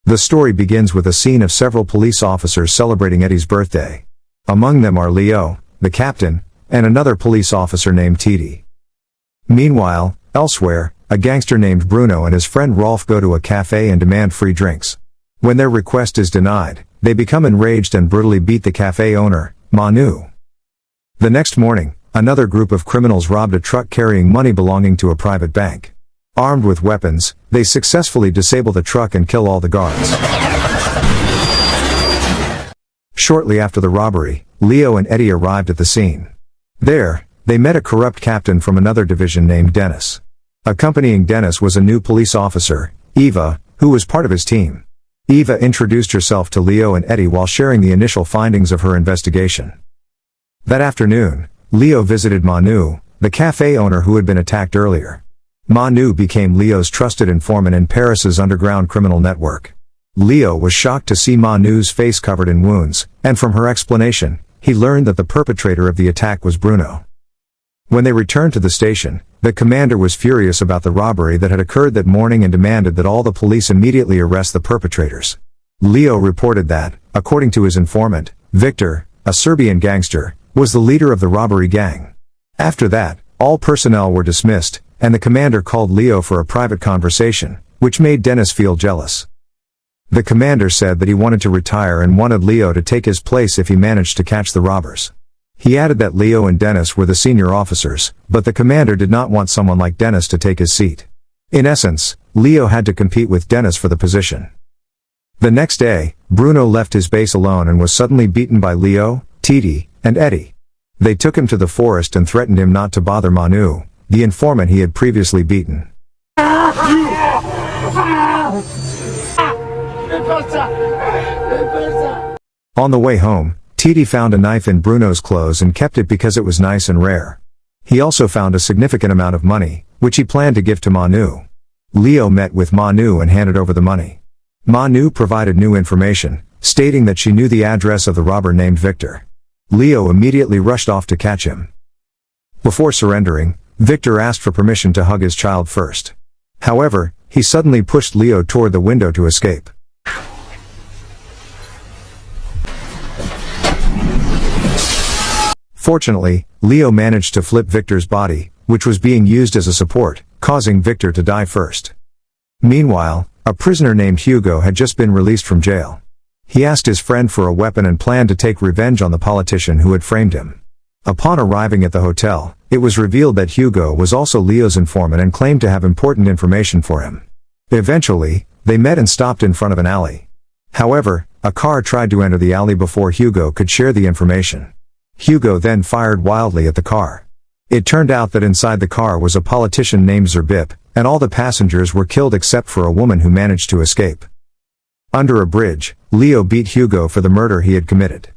The story begins with a scene of several police officers celebrating Eddie's birthday. Among them are Leo, the captain, and another police officer named Titi. Meanwhile, elsewhere, a gangster named Bruno and his friend Rolf go to a cafe and demand free drinks. When their request is denied, they become enraged and brutally beat the cafe owner, Manu. The next morning, another group of criminals robbed a truck carrying money belonging to a private bank. Armed with weapons, they successfully disable the truck and kill all the guards. Shortly after the robbery, Leo and Eddie arrived at the scene. There, they met a corrupt captain from another division named Dennis. Accompanying Dennis was a new police officer, Eva, who was part of his team. Eva introduced herself to Leo and Eddie while sharing the initial findings of her investigation. That afternoon, Leo visited Manu, the cafe owner who had been attacked earlier. Manu became Leo's trusted informant in Paris's underground criminal network. Leo was shocked to see Manu's face covered in wounds, and from her explanation, he learned that the perpetrator of the attack was Bruno. When they returned to the station, the commander was furious about the robbery that had occurred that morning and demanded that all the police immediately arrest the perpetrators. Leo reported that, according to his informant, Victor, a Serbian gangster, was the leader of the robbery gang. After that, all personnel were dismissed, and the commander called Leo for a private conversation, which made Dennis feel jealous. The commander said that he wanted to retire and wanted Leo to take his place if he managed to catch the robbers. He added that Leo and Dennis were the senior officers, but the commander did not want someone like Dennis to take his seat. In essence, Leo had to compete with Dennis for the position. The next day, Bruno left his base alone and was suddenly beaten by Leo, Titi, and Eddie. They took him to the forest and threatened him not to bother Manu, the informant he had previously beaten. On the way home, Titi found a knife in Bruno's clothes and kept it because it was nice and rare. He also found a significant amount of money, which he planned to give to Manu. Leo met with Manu and handed over the money. Manu provided new information, stating that she knew the address of the robber named Victor. Leo immediately rushed off to catch him. Before surrendering, Victor asked for permission to hug his child first. However, he suddenly pushed Leo toward the window to escape. Fortunately, Leo managed to flip Victor's body, which was being used as a support, causing Victor to die first. Meanwhile, a prisoner named Hugo had just been released from jail. He asked his friend for a weapon and planned to take revenge on the politician who had framed him. Upon arriving at the hotel, it was revealed that Hugo was also Leo's informant and claimed to have important information for him. Eventually, they met and stopped in front of an alley. However, a car tried to enter the alley before Hugo could share the information. Hugo then fired wildly at the car. It turned out that inside the car was a politician named Zerbip, and all the passengers were killed except for a woman who managed to escape. Under a bridge, Leo beat Hugo for the murder he had committed.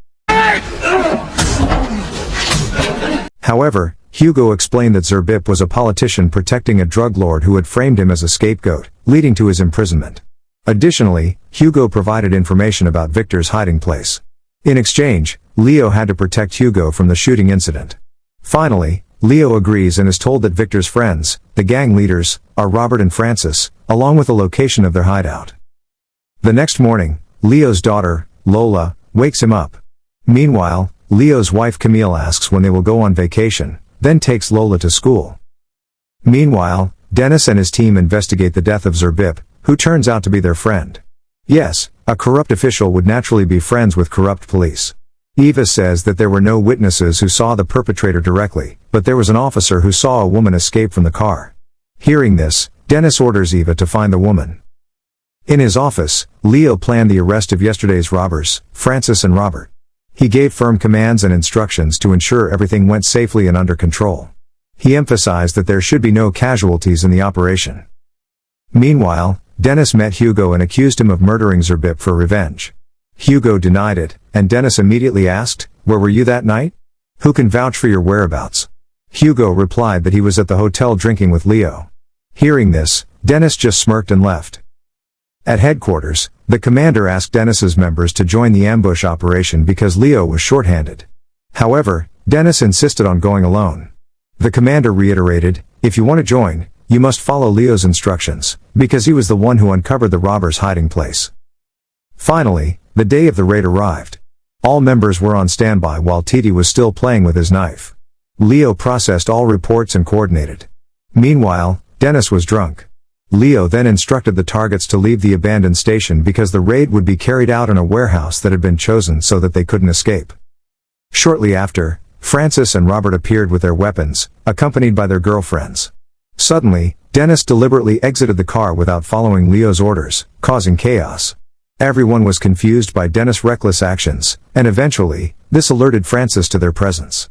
However, Hugo explained that Zerbip was a politician protecting a drug lord who had framed him as a scapegoat, leading to his imprisonment. Additionally, Hugo provided information about Victor's hiding place. In exchange, Leo had to protect Hugo from the shooting incident. Finally, Leo agrees and is told that Victor's friends, the gang leaders, are Robert and Francis, along with the location of their hideout. The next morning, Leo's daughter, Lola, wakes him up. Meanwhile, Leo's wife Camille asks when they will go on vacation, then takes Lola to school. Meanwhile, Dennis and his team investigate the death of Zerbip, who turns out to be their friend. Yes, a corrupt official would naturally be friends with corrupt police. Eva says that there were no witnesses who saw the perpetrator directly, but there was an officer who saw a woman escape from the car. Hearing this, Dennis orders Eva to find the woman. In his office, Leo planned the arrest of yesterday's robbers, Francis and Robert. He gave firm commands and instructions to ensure everything went safely and under control. He emphasized that there should be no casualties in the operation. Meanwhile, Dennis met Hugo and accused him of murdering Zerbip for revenge. Hugo denied it, and Dennis immediately asked, "Where were you that night? Who can vouch for your whereabouts?" Hugo replied that he was at the hotel drinking with Leo. Hearing this, Dennis just smirked and left. At headquarters, the commander asked Dennis's members to join the ambush operation because Leo was short-handed. However, Dennis insisted on going alone. The commander reiterated, "If you want to join, you must follow Leo's instructions, because he was the one who uncovered the robber's hiding place." Finally, the day of the raid arrived. All members were on standby while Titi was still playing with his knife. Leo processed all reports and coordinated. Meanwhile, Dennis was drunk. Leo then instructed the targets to leave the abandoned station because the raid would be carried out in a warehouse that had been chosen so that they couldn't escape. Shortly after, Francis and Robert appeared with their weapons, accompanied by their girlfriends. Suddenly, Dennis deliberately exited the car without following Leo's orders, causing chaos. Everyone was confused by Dennis' reckless actions, and eventually, this alerted Francis to their presence.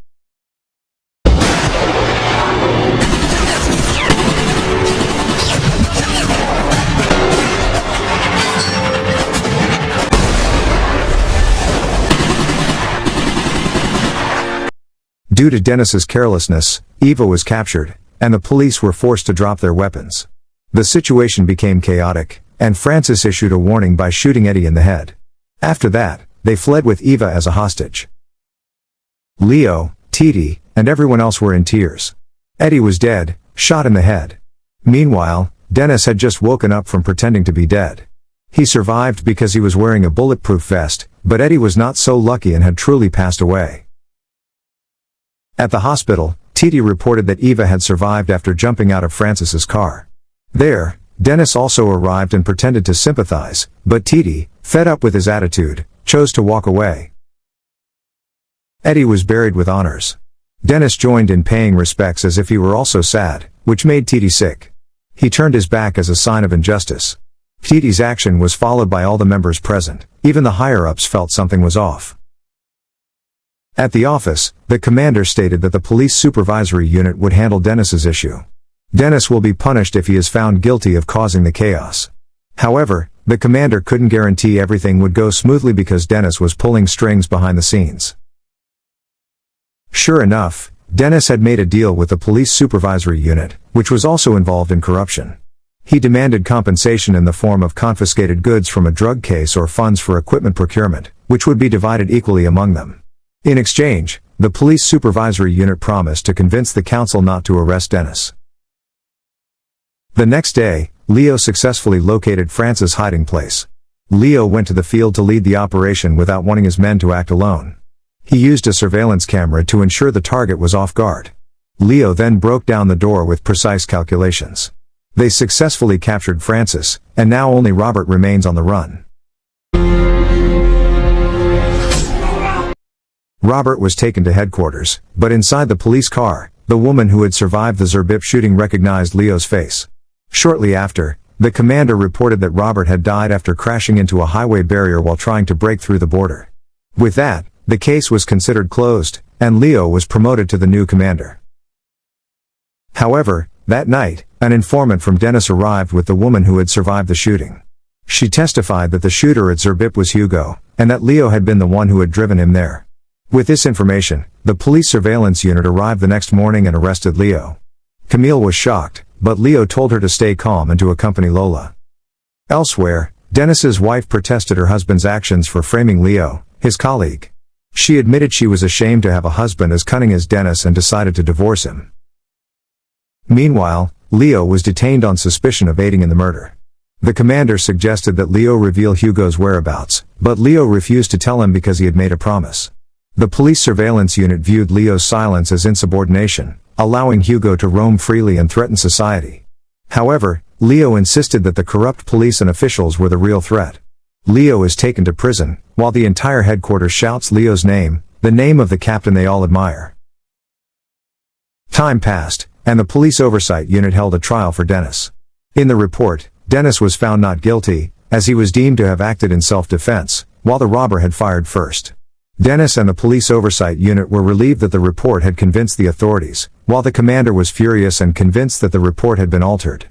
Due to Dennis's carelessness, Eva was captured, and the police were forced to drop their weapons. The situation became chaotic, and Francis issued a warning by shooting Eddie in the head. After that, they fled with Eva as a hostage. Leo, Titi, and everyone else were in tears. Eddie was dead, shot in the head. Meanwhile, Dennis had just woken up from pretending to be dead. He survived because he was wearing a bulletproof vest, but Eddie was not so lucky and had truly passed away. At the hospital, Titi reported that Eva had survived after jumping out of Francis's car. There, Dennis also arrived and pretended to sympathize, but Titi, fed up with his attitude, chose to walk away. Eddie was buried with honors. Dennis joined in paying respects as if he were also sad, which made Titi sick. He turned his back as a sign of injustice. Titi's action was followed by all the members present. Even the higher-ups felt something was off. At the office, the commander stated that the police supervisory unit would handle Dennis's issue. Dennis will be punished if he is found guilty of causing the chaos. However, the commander couldn't guarantee everything would go smoothly because Dennis was pulling strings behind the scenes. Sure enough, Dennis had made a deal with the police supervisory unit, which was also involved in corruption. He demanded compensation in the form of confiscated goods from a drug case or funds for equipment procurement, which would be divided equally among them. In exchange, the police supervisory unit promised to convince the council not to arrest Dennis. The next day, Leo successfully located Francis' hiding place. Leo went to the field to lead the operation without wanting his men to act alone. He used a surveillance camera to ensure the target was off guard. Leo then broke down the door with precise calculations. They successfully captured Francis, and now only Robert remains on the run. Robert was taken to headquarters, but inside the police car, the woman who had survived the Zerbib shooting recognized Leo's face. Shortly after, the commander reported that Robert had died after crashing into a highway barrier while trying to break through the border. With that, the case was considered closed, and Leo was promoted to the new commander. However, that night, an informant from Dennis arrived with the woman who had survived the shooting. She testified that the shooter at Zerbib was Hugo, and that Leo had been the one who had driven him there. With this information, the police surveillance unit arrived the next morning and arrested Leo. Camille was shocked, but Leo told her to stay calm and to accompany Lola. Elsewhere, Dennis's wife protested her husband's actions for framing Leo, his colleague. She admitted she was ashamed to have a husband as cunning as Dennis and decided to divorce him. Meanwhile, Leo was detained on suspicion of aiding in the murder. The commander suggested that Leo reveal Hugo's whereabouts, but Leo refused to tell him because he had made a promise. The police surveillance unit viewed Leo's silence as insubordination, allowing Hugo to roam freely and threaten society. However, Leo insisted that the corrupt police and officials were the real threat. Leo is taken to prison, while the entire headquarters shouts Leo's name, the name of the captain they all admire. Time passed, and the police oversight unit held a trial for Dennis. In the report, Dennis was found not guilty, as he was deemed to have acted in self-defense, while the robber had fired first. Dennis and the police oversight unit were relieved that the report had convinced the authorities, while the commander was furious and convinced that the report had been altered.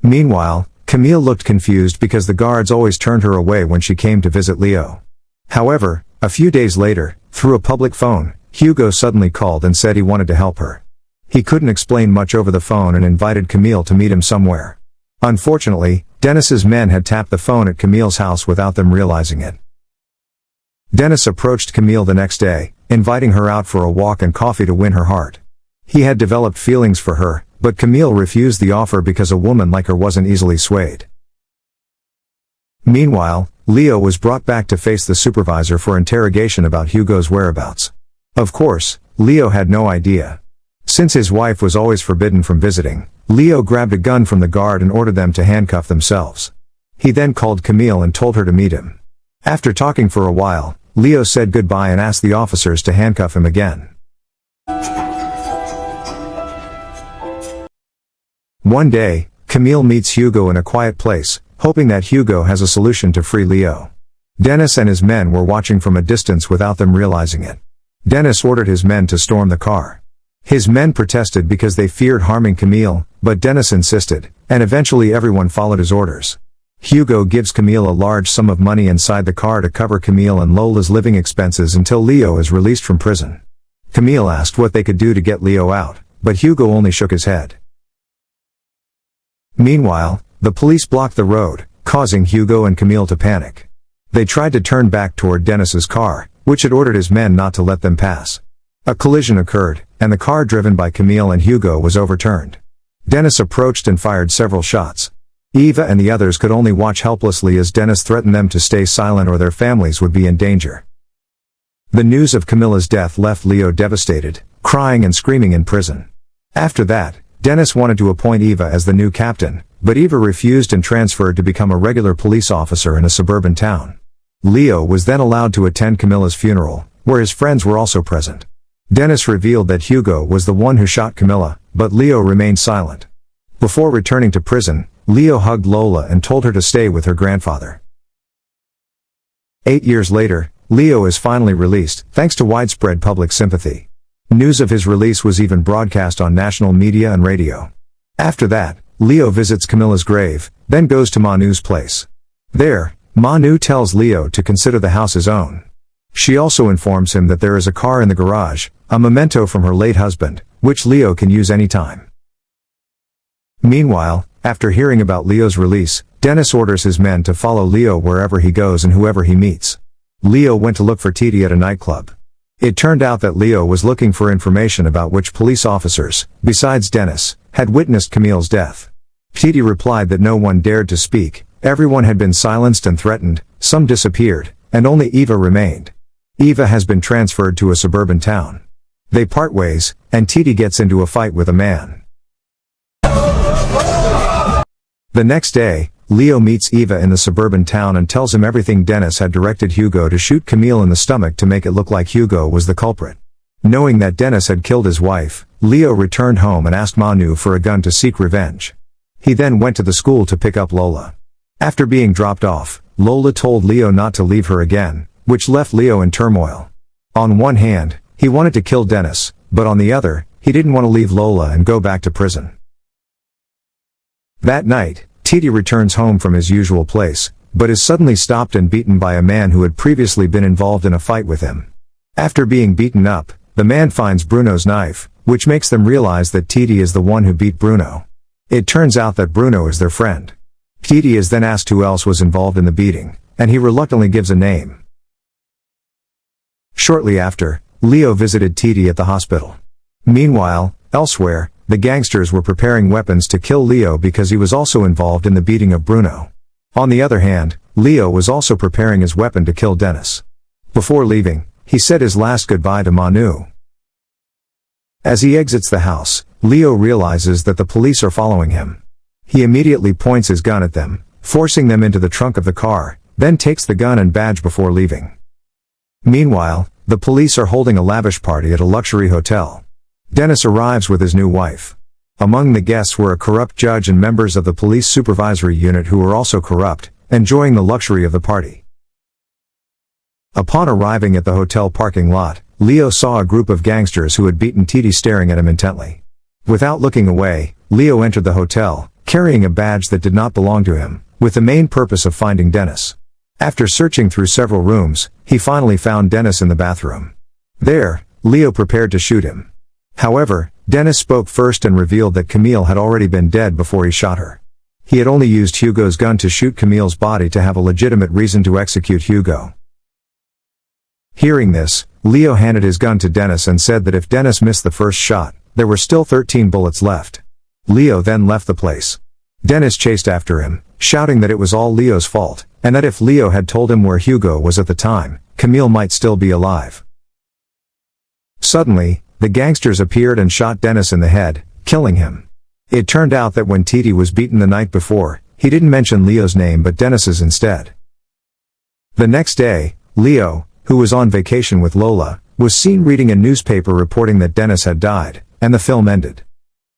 Meanwhile, Camille looked confused because the guards always turned her away when she came to visit Leo. However, a few days later, through a public phone, Hugo suddenly called and said he wanted to help her. He couldn't explain much over the phone and invited Camille to meet him somewhere. Unfortunately, Dennis's men had tapped the phone at Camille's house without them realizing it. Dennis approached Camille the next day, inviting her out for a walk and coffee to win her heart. He had developed feelings for her, but Camille refused the offer because a woman like her wasn't easily swayed. Meanwhile, Leo was brought back to face the supervisor for interrogation about Hugo's whereabouts. Of course, Leo had no idea. Since his wife was always forbidden from visiting, Leo grabbed a gun from the guard and ordered them to handcuff themselves. He then called Camille and told her to meet him. After talking for a while, Leo said goodbye and asked the officers to handcuff him again. One day, Camille meets Hugo in a quiet place, hoping that Hugo has a solution to free Leo. Dennis and his men were watching from a distance without them realizing it. Dennis ordered his men to storm the car. His men protested because they feared harming Camille, but Dennis insisted, and eventually everyone followed his orders. Hugo gives Camille a large sum of money inside the car to cover Camille and Lola's living expenses until Leo is released from prison. Camille asked what they could do to get Leo out, but Hugo only shook his head. Meanwhile, the police blocked the road, causing Hugo and Camille to panic. They tried to turn back toward Dennis's car, which had ordered his men not to let them pass. A collision occurred, and the car driven by Camille and Hugo was overturned. Dennis approached and fired several shots. Eva and the others could only watch helplessly as Dennis threatened them to stay silent or their families would be in danger. The news of Camilla's death left Leo devastated, crying and screaming in prison. After that, Dennis wanted to appoint Eva as the new captain, but Eva refused and transferred to become a regular police officer in a suburban town. Leo was then allowed to attend Camilla's funeral, where his friends were also present. Dennis revealed that Hugo was the one who shot Camilla, but Leo remained silent. Before returning to prison, Leo hugged Lola and told her to stay with her grandfather. 8 years later, Leo is finally released, thanks to widespread public sympathy. News of his release was even broadcast on national media and radio. After that, Leo visits Camilla's grave, then goes to Manu's place. There, Manu tells Leo to consider the house his own. She also informs him that there is a car in the garage, a memento from her late husband, which Leo can use anytime. Meanwhile, after hearing about Leo's release, Dennis orders his men to follow Leo wherever he goes and whoever he meets. Leo went to look for Titi at a nightclub. It turned out that Leo was looking for information about which police officers, besides Dennis, had witnessed Camille's death. Titi replied that no one dared to speak, everyone had been silenced and threatened, some disappeared, and only Eva remained. Eva has been transferred to a suburban town. They part ways, and Titi gets into a fight with a man. The next day, Leo meets Eva in the suburban town and tells him everything. Dennis had directed Hugo to shoot Camille in the stomach to make it look like Hugo was the culprit. Knowing that Dennis had killed his wife, Leo returned home and asked Manu for a gun to seek revenge. He then went to the school to pick up Lola. After being dropped off, Lola told Leo not to leave her again, which left Leo in turmoil. On one hand, he wanted to kill Dennis, but on the other, he didn't want to leave Lola and go back to prison. That night, Titi returns home from his usual place, but is suddenly stopped and beaten by a man who had previously been involved in a fight with him. After being beaten up, the man finds Bruno's knife, which makes them realize that Titi is the one who beat Bruno. It turns out that Bruno is their friend. Titi is then asked who else was involved in the beating, and he reluctantly gives a name. Shortly after, Leo visited Titi at the hospital. Meanwhile, elsewhere, the gangsters were preparing weapons to kill Leo because he was also involved in the beating of Bruno. On the other hand, Leo was also preparing his weapon to kill Dennis. Before leaving, he said his last goodbye to Manu. As he exits the house, Leo realizes that the police are following him. He immediately points his gun at them, forcing them into the trunk of the car, then takes the gun and badge before leaving. Meanwhile, the police are holding a lavish party at a luxury hotel. Dennis arrives with his new wife. Among the guests were a corrupt judge and members of the police supervisory unit who were also corrupt, enjoying the luxury of the party. Upon arriving at the hotel parking lot, Leo saw a group of gangsters who had beaten Titi staring at him intently. Without looking away, Leo entered the hotel, carrying a badge that did not belong to him, with the main purpose of finding Dennis. After searching through several rooms, he finally found Dennis in the bathroom. There, Leo prepared to shoot him. However, Dennis spoke first and revealed that Camille had already been dead before he shot her. He had only used Hugo's gun to shoot Camille's body to have a legitimate reason to execute Hugo. Hearing this, Leo handed his gun to Dennis and said that if Dennis missed the first shot, there were still 13 bullets left. Leo then left the place. Dennis chased after him, shouting that it was all Leo's fault, and that if Leo had told him where Hugo was at the time, Camille might still be alive. Suddenly, the gangsters appeared and shot Dennis in the head, killing him. It turned out that when Titi was beaten the night before, he didn't mention Leo's name but Dennis's instead. The next day, Leo, who was on vacation with Lola, was seen reading a newspaper reporting that Dennis had died, and the film ended.